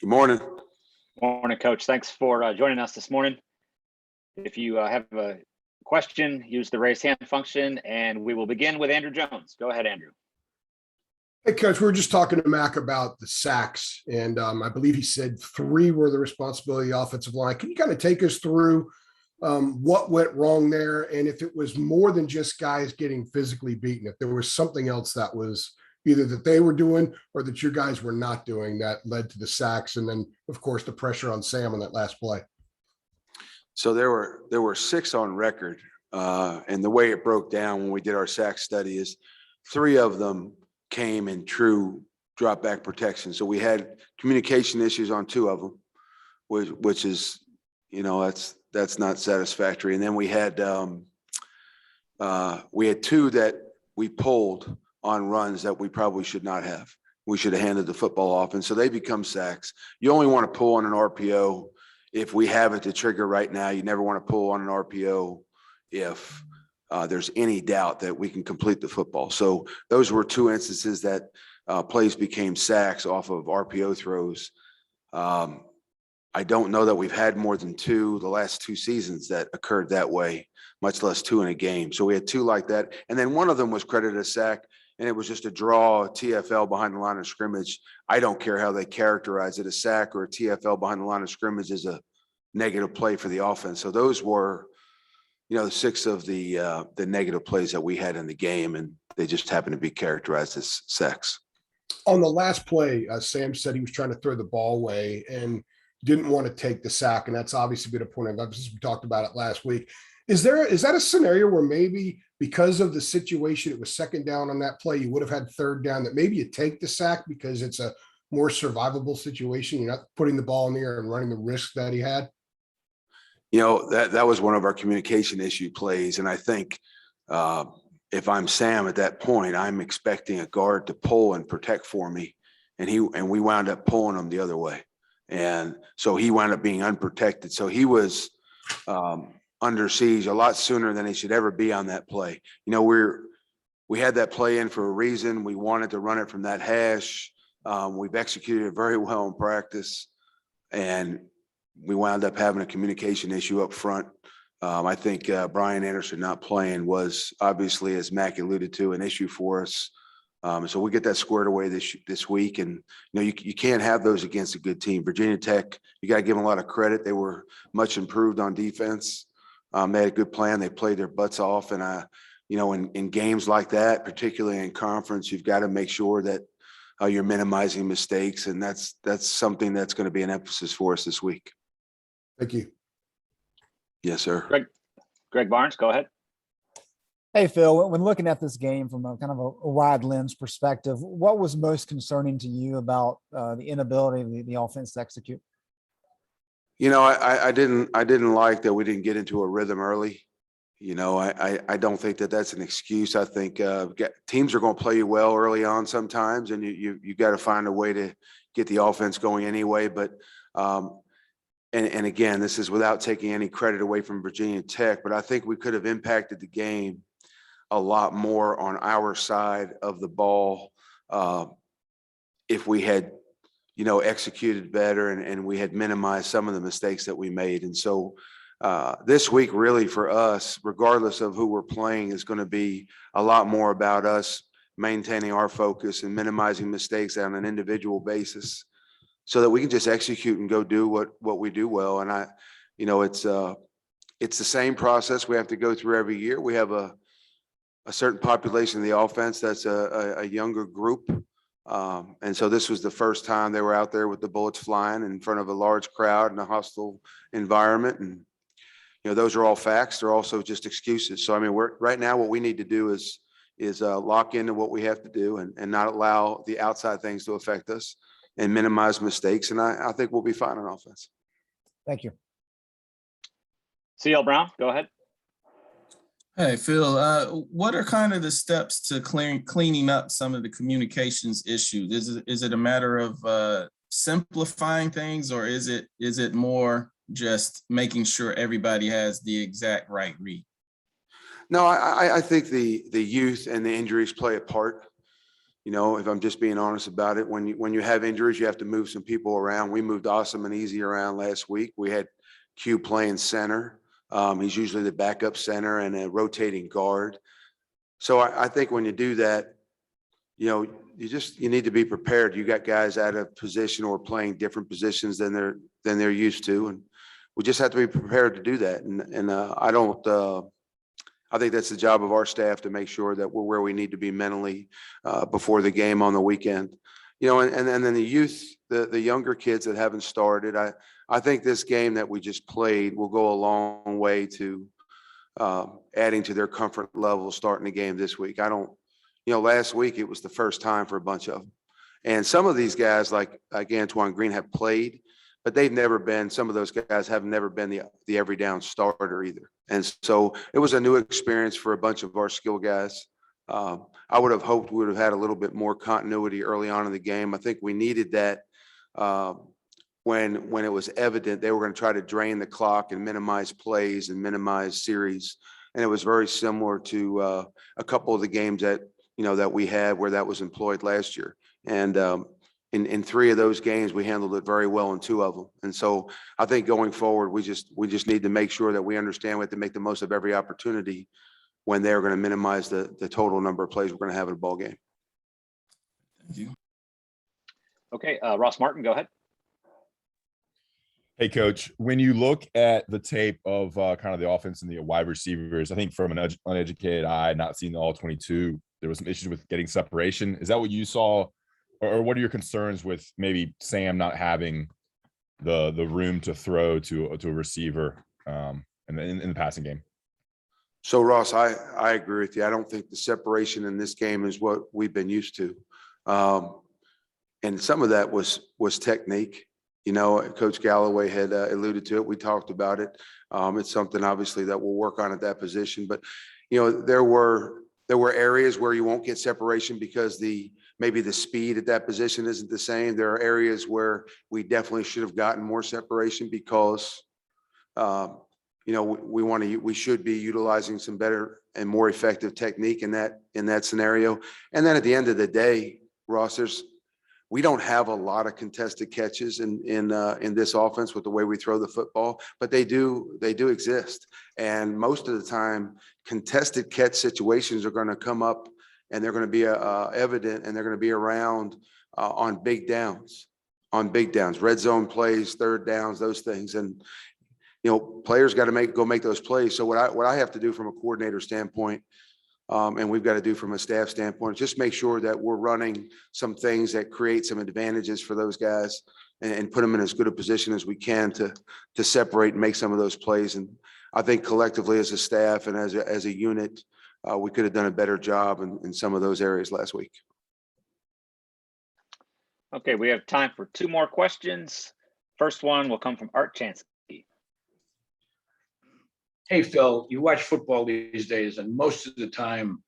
Good morning. Morning, Coach. Thanks for joining us this morning. If you have a question, use the raise hand function, and we will begin with Andrew Jones. Go ahead, Andrew. Hey, Coach, we were just talking to Mac about the sacks, and I believe he said 3 were the responsibility of the offensive line. Can you kind of take us through what went wrong there, and if it was more than just guys getting physically beaten, if there was something else that was either that they were doing or that you guys were not doing that led to the sacks, and then, of course, the pressure on Sam on that last play? So there were 6 on record, and the way it broke down when we did our sack study is 3 of them came in true drop back protection. So we had communication issues on 2 of them, which is, that's not satisfactory. And then we had 2 that we pulled on runs that we probably should not have. We should have handed the football off, and so they become sacks. You only want to pull on an RPO if we have it to trigger right now. You never want to pull on an RPO if there's any doubt that we can complete the football. So those were 2 instances that plays became sacks off of RPO throws. I don't know that we've had more than 2 the last 2 seasons that occurred that way, much less 2 in a game. So we had 2 like that. And then one of them was credited a sack, and it was just a draw, TFL behind the line of scrimmage. I don't care how they characterize it. A sack or a TFL behind the line of scrimmage is a negative play for the offense. So those were, 6 of the negative plays that we had in the game, and they just happened to be characterized as sacks. On the last play, Sam said he was trying to throw the ball away and didn't want to take the sack, and that's obviously been a point of emphasis. We talked about it last week. Is that a scenario where maybe because of the situation, it was 2nd down on that play, you would have had 3rd down, that maybe you take the sack because it's a more survivable situation? You're not putting the ball in the air and running the risk that he had. That was one of our communication issue plays. And I think if I'm Sam at that point, I'm expecting a guard to pull and protect for me. And we wound up pulling him the other way. And so he wound up being unprotected. So he was under siege a lot sooner than he should ever be on that play. We had that play in for a reason. We wanted to run it from that hash. We've executed it very well in practice. And we wound up having a communication issue up front. I think Brian Anderson not playing was obviously, as Mac alluded to, an issue for us. So we get that squared away this week. And, you can't have those against a good team. Virginia Tech, you got to give them a lot of credit. They were much improved on defense. They had a good plan. They played their butts off. And, in games like that, particularly in conference, you've got to make sure that you're minimizing mistakes. And that's something that's going to be an emphasis for us this week. Thank you. Yes, sir. Greg Barnes, go ahead. Hey, Phil, when looking at this game from a kind of a wide lens perspective, what was most concerning to you about the inability of the offense to execute? I didn't like that we didn't get into a rhythm early. I don't think that that's an excuse. I think teams are going to play you well early on sometimes, and you got to find a way to get the offense going anyway. But and again, this is without taking any credit away from Virginia Tech, but I think we could have impacted the game a lot more on our side of the ball if we had, executed better and we had minimized some of the mistakes that we made. And so this week, really for us, regardless of who we're playing, is going to be a lot more about us maintaining our focus and minimizing mistakes on an individual basis, so that we can just execute and go do what we do well. And it's the same process we have to go through every year. We have a certain population of the offense that's a younger group. And so this was the first time they were out there with the bullets flying in front of a large crowd in a hostile environment. And, those are all facts. They're also just excuses. So, right now what we need to do is lock into what we have to do and not allow the outside things to affect us and minimize mistakes. And I think we'll be fine on offense. Thank you. CL Brown, go ahead. Hey, Phil, what are kind of the steps to cleaning up some of the communications issues? Is it a matter of simplifying things, or is it more just making sure everybody has the exact right read? No, I think the youth and the injuries play a part. You know, if I'm just being honest about it, when you have injuries, you have to move some people around. We moved Awesome and Easy around last week. We had Q playing center. He's usually the backup center and a rotating guard. So I think when you do that, you know, you need to be prepared. You got guys out of position or playing different positions than they're used to, and we just have to be prepared to do that. And I think that's the job of our staff to make sure that we're where we need to be mentally before the game on the weekend. You know, and then the youth, the younger kids that haven't started, I think this game that we just played will go a long way to adding to their comfort level starting the game this week. Last week it was the first time for a bunch of them. And some of these guys like Antoine Green have played, but some of those guys have never been the every down starter either. And so it was a new experience for a bunch of our skill guys. I would have hoped we would have had a little bit more continuity early on in the game. I think we needed that when it was evident they were going to try to drain the clock and minimize plays and minimize series. And it was very similar to a couple of the games that we had where that was employed last year. And in 3 of those games, we handled it very well in 2 of them. And so I think going forward, we just need to make sure that we understand we have to make the most of every opportunity when they're going to minimize the total number of plays we're going to have in a ball game. Thank you. Okay, Ross Martin, go ahead. Hey, Coach, when you look at the tape of kind of the offense and the wide receivers, I think from an uneducated eye, not seeing the all 22, there was some issues with getting separation. Is that what you saw? Or what are your concerns with maybe Sam not having the room to throw to a receiver in the passing game? So, Ross, I agree with you. I don't think the separation in this game is what we've been used to. And some of that was technique. You know, Coach Galloway had alluded to it. We talked about it. It's something obviously that we'll work on at that position. But, you know, there were areas where you won't get separation because maybe the speed at that position isn't the same. There are areas where we definitely should have gotten more separation because, we should be utilizing some better and more effective technique in that scenario. And then at the end of the day, Ross, we don't have a lot of contested catches in this offense with the way we throw the football, but they do exist. And most of the time, contested catch situations are going to come up, and they're going to be evident, and they're going to be around on big downs, red zone plays, third downs, those things. And players got to go make those plays. So what I have to do from a coordinator standpoint, and we've got to do from a staff standpoint, just make sure that we're running some things that create some advantages for those guys and put them in as good a position as we can to separate and make some of those plays. And I think collectively as a staff and as a unit, we could have done a better job in some of those areas last week. Okay, we have time for 2 more questions. First one will come from Art Chansky. Hey, Phil, you watch football these days, and most of the time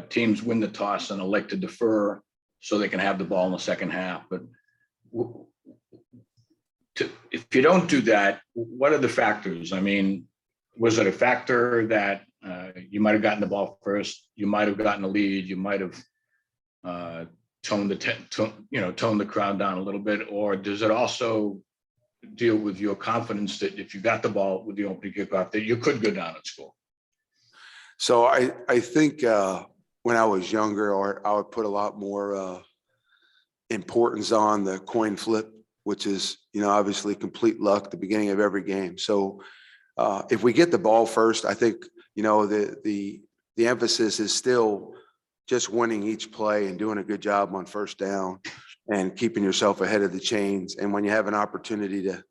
teams win the toss and elect to defer so they can have the ball in the second half. But if you don't do that, what are the factors? I mean, was it a factor that you might have gotten the ball first, you might have gotten a lead, you might have toned the crowd down a little bit, or does it also deal with your confidence that if you got the ball with the opening kickoff, that you could go down and score? So I think when I was younger, I would put a lot more importance on the coin flip, which is, obviously complete luck at the beginning of every game. So if we get the ball first, I think, the emphasis is still just winning each play and doing a good job on first down and keeping yourself ahead of the chains. And when you have an opportunity to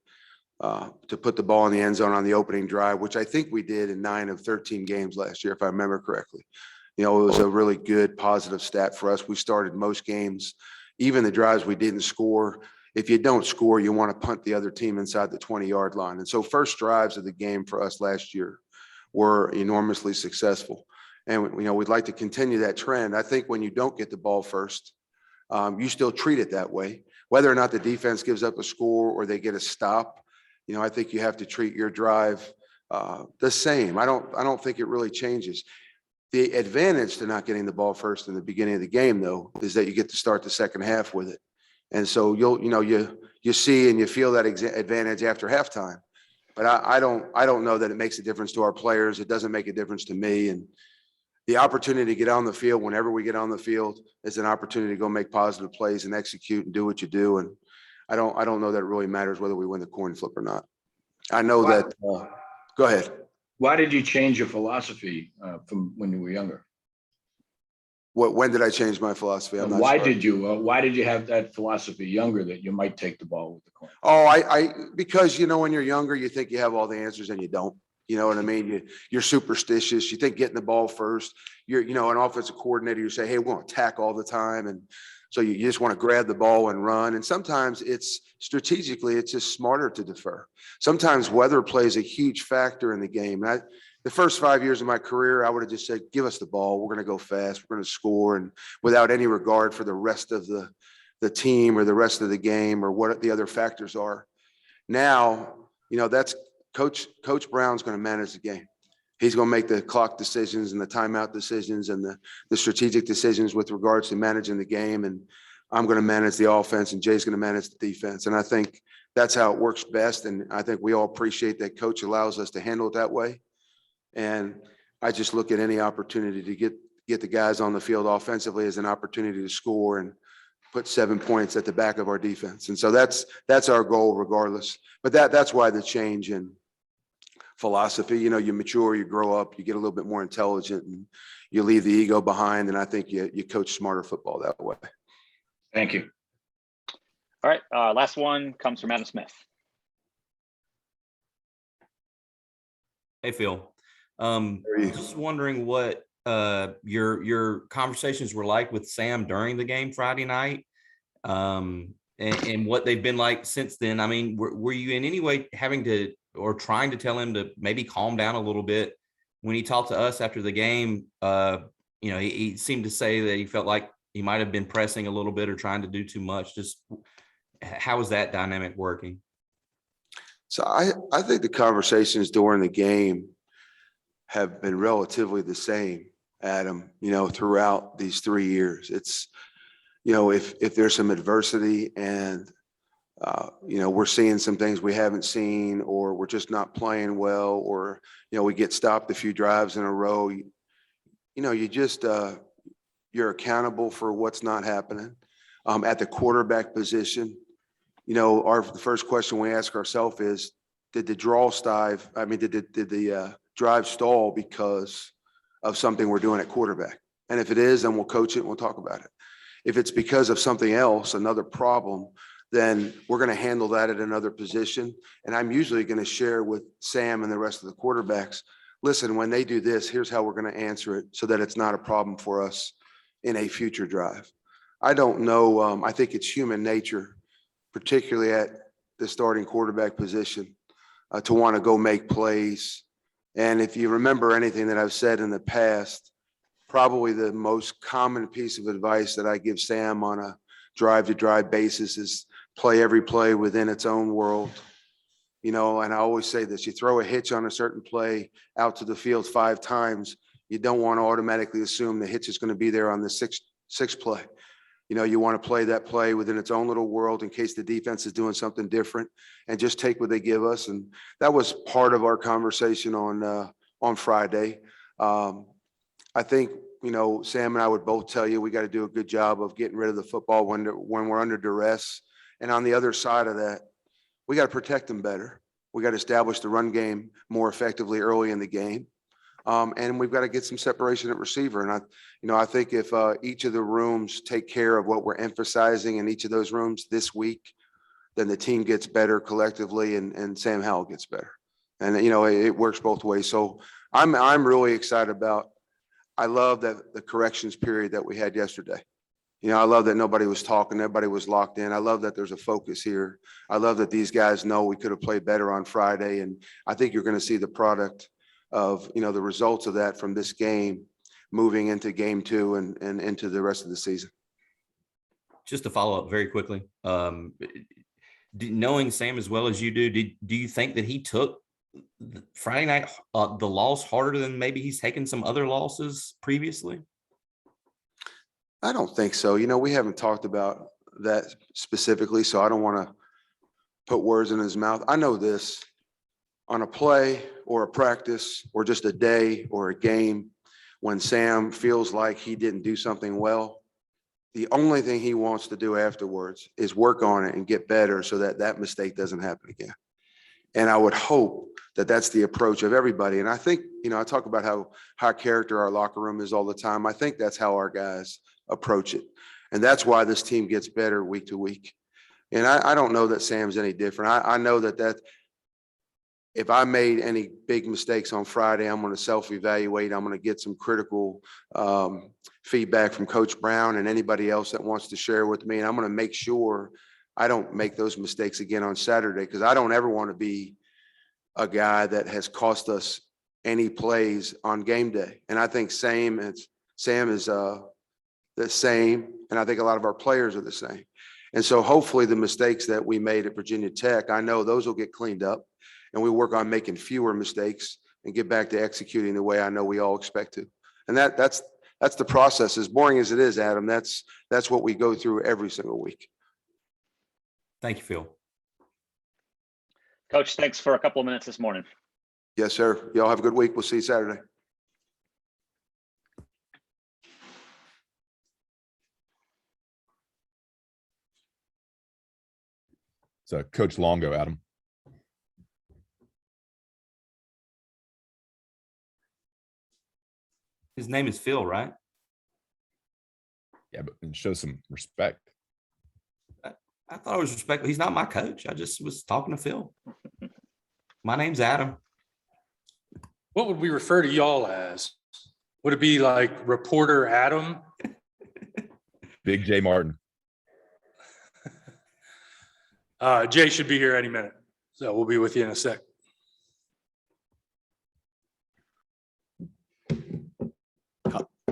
put the ball in the end zone on the opening drive, which I think we did in 9 of 13 games last year, if I remember correctly, it was a really good positive stat for us. We started most games, even the drives we didn't score. If you don't score, you want to punt the other team inside the 20-yard line. And so first drives of the game for us last year were enormously successful. And, we'd like to continue that trend. I think when you don't get the ball first, you still treat it that way. Whether or not the defense gives up a score or they get a stop, I think you have to treat your drive the same. I don't think it really changes. The advantage to not getting the ball first in the beginning of the game, though, is that you get to start the second half with it. And so you see and you feel that advantage after halftime. But I don't know that it makes a difference to our players. It doesn't make a difference to me. And the opportunity to get on the field whenever we get on the field is an opportunity to go make positive plays and execute and do what you do. And I don't know that it really matters whether we win the coin flip or not. I know that. Go ahead. Why did you change your philosophy from when you were younger? When did I change my philosophy? I'm not Why sure. why did you have that philosophy younger that you might take the ball with the coin? Oh, because when you're younger, you think you have all the answers and you don't. You know what I mean? You're superstitious. You think getting the ball first. You're an offensive coordinator. You say, hey, we want to attack all the time, and so you just want to grab the ball and run. And sometimes it's strategically, it's just smarter to defer. Sometimes weather plays a huge factor in the game. And the first 5 years of my career, I would have just said, give us the ball. We're going to go fast. We're going to score, and without any regard for the rest of the team or the rest of the game or what the other factors are. Now, that's Coach Brown's going to manage the game. He's going to make the clock decisions and the timeout decisions and the strategic decisions with regards to managing the game. And I'm going to manage the offense, and Jay's going to manage the defense. And I think that's how it works best. And I think we all appreciate that Coach allows us to handle it that way. And I just look at any opportunity to get the guys on the field offensively as an opportunity to score and put 7 points at the back of our defense. And so that's our goal regardless. But that's why the change in philosophy. You mature, you grow up, you get a little bit more intelligent, and you leave the ego behind. And I think you coach smarter football that way. Thank you. All right. Last one comes from Adam Smith. Hey, Phil. How are you? Just wondering what your conversations were like with Sam during the game Friday night, and what they've been like since then. I mean, were you in any way having to or trying to tell him to maybe calm down a little bit? When he talked to us after the game, he seemed to say that he felt like he might have been pressing a little bit or trying to do too much. Just how is that dynamic working? So I think the conversations during the game have been relatively the same, Adam, throughout these 3 years. It's, if there's some adversity and, we're seeing some things we haven't seen, or we're just not playing well, or, we get stopped a few drives in a row, you're accountable for what's not happening. At the quarterback position, the first question we ask ourselves is, did the drive stall because of something we're doing at quarterback? And if it is, then we'll coach it and we'll talk about it. If it's because of something else, another problem, then we're going to handle that at another position. And I'm usually going to share with Sam and the rest of the quarterbacks, listen, when they do this, here's how we're going to answer it so that it's not a problem for us in a future drive. I don't know. I think it's human nature, particularly at the starting quarterback position, to want to go make plays. And if you remember anything that I've said in the past, probably the most common piece of advice that I give Sam on a drive-to-drive basis is play every play within its own world. And I always say this, you throw a hitch on a certain play out to the field 5 times, you don't want to automatically assume the hitch is going to be there on the sixth play. You want to play that play within its own little world in case the defense is doing something different, and just take what they give us. And that was part of our conversation on Friday. I think, Sam and I would both tell you we got to do a good job of getting rid of the football when we're under duress. And on the other side of that, we got to protect them better. We got to establish the run game more effectively early in the game. And we've got to get some separation at receiver. And I think if each of the rooms take care of what we're emphasizing in each of those rooms this week, then the team gets better collectively, and Sam Howell gets better. And it works both ways. So I'm really excited about. I love that the corrections period that we had yesterday. I love that nobody was talking, everybody was locked in. I love that there's a focus here. I love that these guys know we could have played better on Friday, and I think you're going to see the product of the results of that from this game moving into game 2 and into the rest of the season. Just to follow up very quickly, knowing Sam as well as you do you think that he took Friday night, the loss harder than maybe he's taken some other losses previously? I don't think so. We haven't talked about that specifically, so I don't want to put words in his mouth. I know this: on a play or a practice or just a day or a game, when Sam feels like he didn't do something well, the only thing he wants to do afterwards is work on it and get better so that that mistake doesn't happen again. And I would hope that that's the approach of everybody. And I think, I talk about how high character our locker room is all the time. I think that's how our guys approach it. And that's why this team gets better week to week. And I don't know that Sam's any different. I know that if I made any big mistakes on Friday, I'm going to self-evaluate. I'm going to get some critical feedback from Coach Brown and anybody else that wants to share with me. And I'm going to make sure I don't make those mistakes again on Saturday, because I don't ever want to be a guy that has cost us any plays on game day. And I think Sam is the same. And I think a lot of our players are the same. And so hopefully the mistakes that we made at Virginia Tech, I know those will get cleaned up, and we work on making fewer mistakes and get back to executing the way I know we all expect to. And that's the process. As boring as it is, Adam, that's what we go through every single week. Thank you, Phil. Coach, thanks for a couple of minutes this morning. Yes, sir. Y'all have a good week. We'll see you Saturday. So Coach Longo, Adam. His name is Phil, right? Yeah, but show some respect. I thought it was respectful. He's not my coach. I just was talking to Phil. My name's Adam. What would we refer to y'all as? Would it be like reporter Adam? Big Jay Martin. Jay should be here any minute, so we'll be with you in a sec.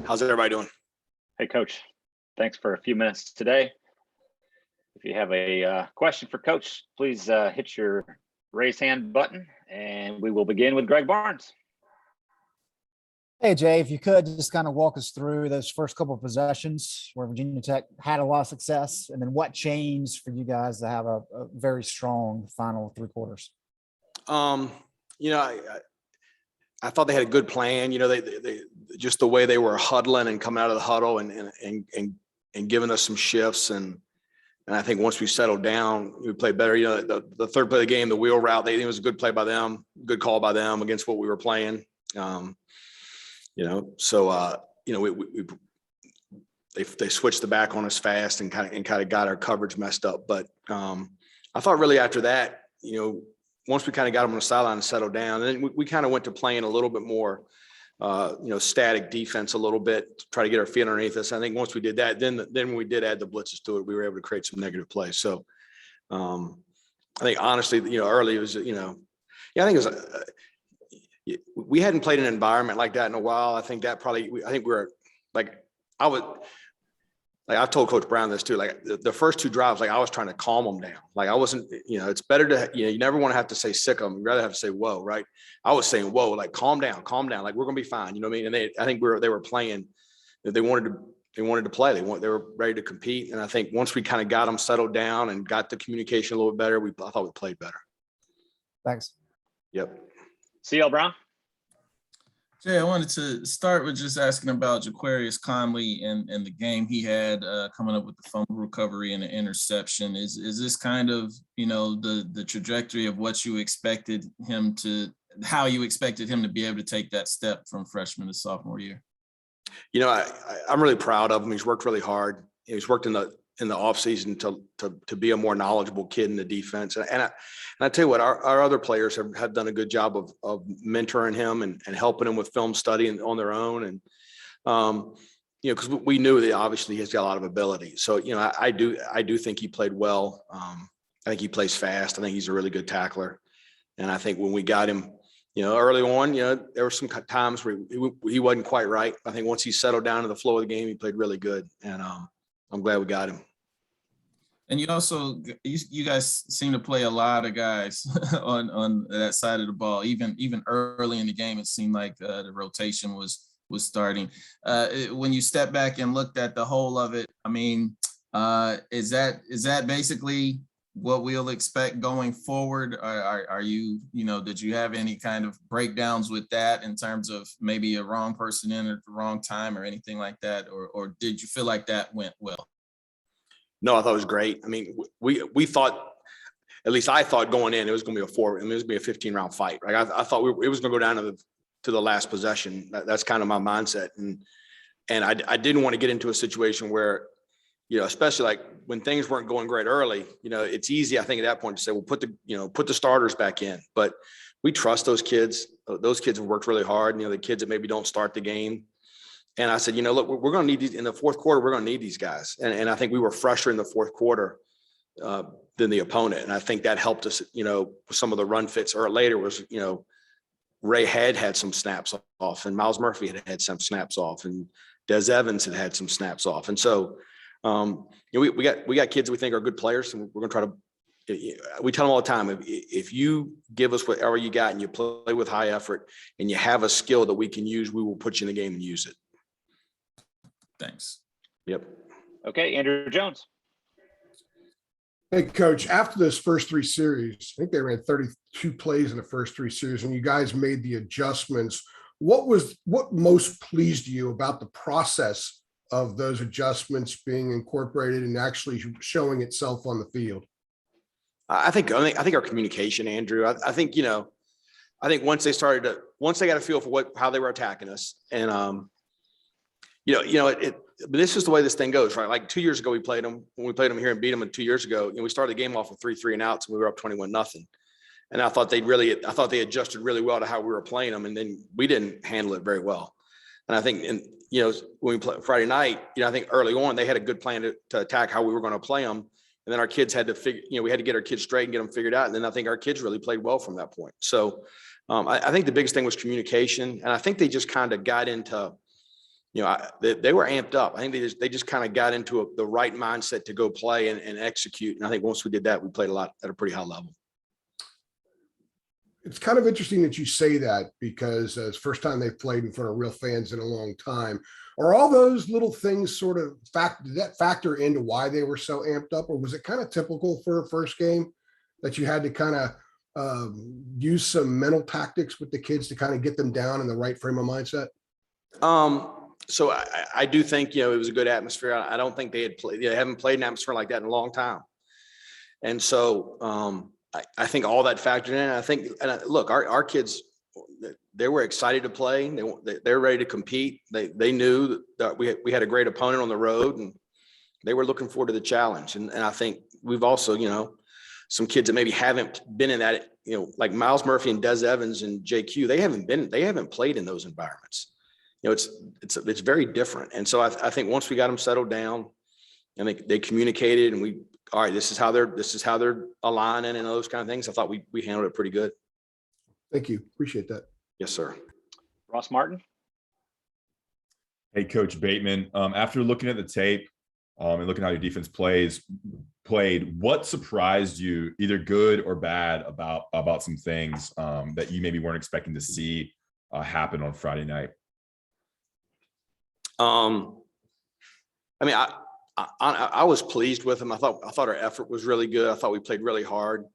How's everybody doing? Hey, Coach, thanks for a few minutes today. If you have a question for Coach, please hit your raise hand button, and we will begin with Greg Barnes. Hey, Jay, if you could just kind of walk us through those first couple of possessions where Virginia Tech had a lot of success, and then what changed for you guys to have a very strong final three quarters? I thought they had a good plan. They just the way they were huddling and coming out of the huddle and giving us some shifts. And I think once we settled down, we played better. The third play of the game, the wheel route, it was a good play by them, good call by them against what we were playing. They switched the back on us fast and kind of got our coverage messed up. But I thought really after that, once we kind of got them on the sideline and settled down, and then we kind of went to playing a little bit more, static defense a little bit to try to get our feet underneath us. I think once we did that, then when we did add the blitzes to it, we were able to create some negative plays. So I think honestly, early it was, I think it was, we hadn't played in an environment like that in a while. I think that probably, we were like, I told Coach Brown this too, like the first two drives, like I was trying to calm them down. Like I wasn't, it's better to, you never want to have to say sick of them. You'd rather have to say, whoa, right? I was saying, whoa, like calm down. Like we're going to be fine. You know what I mean? And I think they were playing, they wanted to play. They were ready to compete. And I think once we kind of got them settled down and got the communication a little bit better, I thought we played better. Thanks. Yep. CL Brown. Jay, I wanted to start with just asking about Jaquarius Conley and the game he had coming up with the fumble recovery and the interception. Is this kind of, the trajectory of what you expected him to, how you expected him to be able to take that step from freshman to sophomore year? I'm really proud of him. He's worked really hard. He's worked in the off season to be a more knowledgeable kid in the defense. And I tell you what, our other players have done a good job of mentoring him and helping him with film study and on their own. And, because we knew that obviously he's got a lot of ability. So, I do think he played well. I think he plays fast. I think he's a really good tackler. And I think when we got him, early on, there were some times where he wasn't quite right. I think once he settled down to the flow of the game, he played really good. And I'm glad we got him. And you also, you guys seem to play a lot of guys on that side of the ball. Even early in the game, it seemed like the rotation was starting. When you step back and looked at the whole of it, I mean, is that basically what we'll expect going forward? Are you, did you have any kind of breakdowns with that in terms of maybe a wrong person in at the wrong time or anything like that? Or did you feel like that went well? No, I thought it was great. I mean, we thought, at least I thought going in, it was going to be it was going to be a 15-round fight, right? I thought it was going to go down to the last possession. That's kind of my mindset. And I didn't want to get into a situation where, especially like when things weren't going great early, it's easy, I think, at that point to say, well, put the starters back in. But we trust those kids. Those kids have worked really hard. The kids that maybe don't start the game. And I said, look, we're going to need these in the fourth quarter. We're going to need these guys. And I think we were fresher in the fourth quarter than the opponent. And I think that helped us, some of the run fits or later was, Ray had some snaps off, and Miles Murphy had some snaps off, and Des Evans had some snaps off. And so, we got kids that we think are good players, and we're going to try to, we tell them all the time, if you give us whatever you got and you play with high effort and you have a skill that we can use, we will put you in the game and use it. Thanks. Yep. Okay, Andrew Jones. Hey, Coach, after those first three series, I think they ran 32 plays in the first three series, and you guys made the adjustments. What most pleased you about the process of those adjustments being incorporated and actually showing itself on the field? I think our communication, Andrew. I think once they got a feel for how they were attacking us, and but this is the way this thing goes, right? Like 2 years ago, when we played them here and beat them, and 2 years ago, we started the game off with 3 and outs, and we were up 21-0. And I thought they adjusted really well to how we were playing them, and then we didn't handle it very well. And I think, when we played Friday night, I think early on they had a good plan to attack how we were going to play them, and then our kids had to figure, we had to get our kids straight and get them figured out. And then I think our kids really played well from that point. So I think the biggest thing was communication, and I think they just kind of got into. They were amped up. I think they just kind of got into the right mindset to go play and execute. And I think once we did that, we played a lot at a pretty high level. It's kind of interesting that you say that, because it's the first time they've played in front of real fans in a long time. Are all those little things sort of factor into why they were so amped up, or was it kind of typical for a first game that you had to kind of use some mental tactics with the kids to kind of get them down in the right frame of mindset? So I do think, it was a good atmosphere. I don't think they haven't played an atmosphere like that in a long time. And so I think all that factored in. Look, our kids, they were excited to play. They're ready to compete. They knew that we had a great opponent on the road, and they were looking forward to the challenge. And I think we've also, some kids that maybe haven't been in that, like Miles Murphy and Des Evans and JQ, they haven't played in those environments. It's very different. And so I think once we got them settled down, and they communicated, and all right, this is how they're aligning and those kind of things. I thought we handled it pretty good. Thank you. Appreciate that. Yes, sir. Ross Martin. Hey, Coach Bateman, after looking at the tape and looking how your defense played, what surprised you, either good or bad, about some things that you maybe weren't expecting to see happen on Friday night? I was pleased with them. I thought our effort was really good. I thought we played really hard.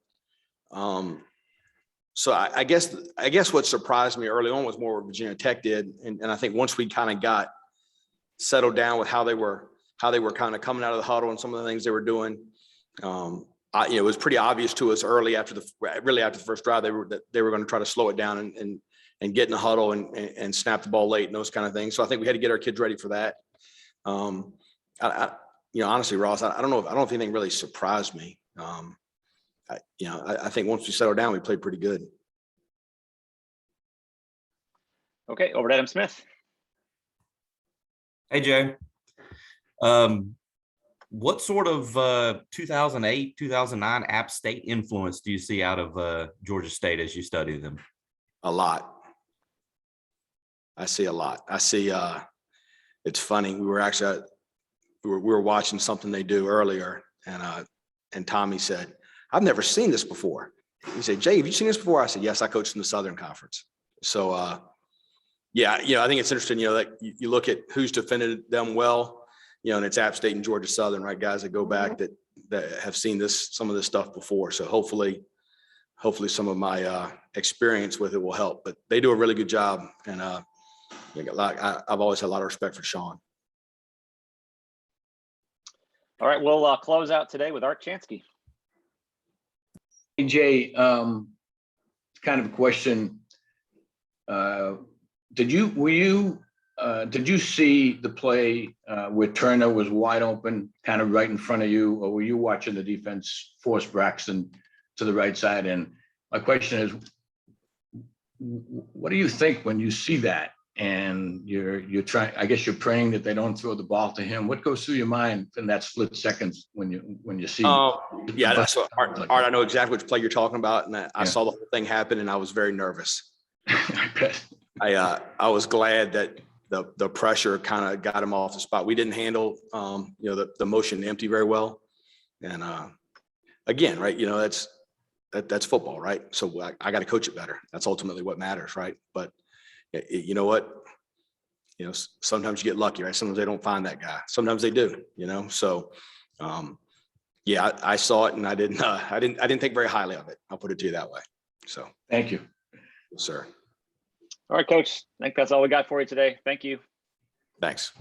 So I guess what surprised me early on was more what Virginia Tech did. And I think once we kind of got settled down with how they were kind of coming out of the huddle and some of the things they were doing, it was pretty obvious to us early after the first drive, they were going to try to slow it down and get in the huddle and snap the ball late and those kind of things. So I think we had to get our kids ready for that. Honestly, Ross, I don't know if anything really surprised me. I think once we settled down, we played pretty good. Okay, over to Adam Smith. Hey, Jay. What sort of 2008, 2009 App State influence do you see out of Georgia State as you study them? A lot. I see a lot. I see, it's funny. We were watching something they do earlier, and And Tommy said, I've never seen this before. He said, Jay, have you seen this before? I said, yes, I coached in the Southern Conference. So, yeah, I think it's interesting, that you look at who's defended them well, and it's App State and Georgia Southern, right? Guys that go back that have seen some of this stuff before. So hopefully some of my experience with it will help, but they do a really good job. And I've always had a lot of respect for Sean. All right, we'll close out today with Art Chansky. Hey, Jay, it's kind of a question. Did you see the play where Turner was wide open, kind of right in front of you, or were you watching the defense force Braxton to the right side? And my question is, what do you think when you see that? And you're trying, I guess you're praying that they don't throw the ball to him. What goes through your mind in that split seconds when you see? Yeah, that's what Art, I know exactly which play you're talking about, and I saw the whole thing happen, and I was very nervous. I bet. I was glad that the pressure kind of got him off the spot. We didn't handle the motion empty very well, and again, right, that's football, right? So I got to coach it better. That's ultimately what matters, right? But you know what? Sometimes you get lucky, right? Sometimes they don't find that guy. Sometimes they do. So yeah, I saw it, and I didn't think very highly of it. I'll put it to you that way. So thank you, sir. All right, Coach. I think that's all we got for you today. Thank you. Thanks.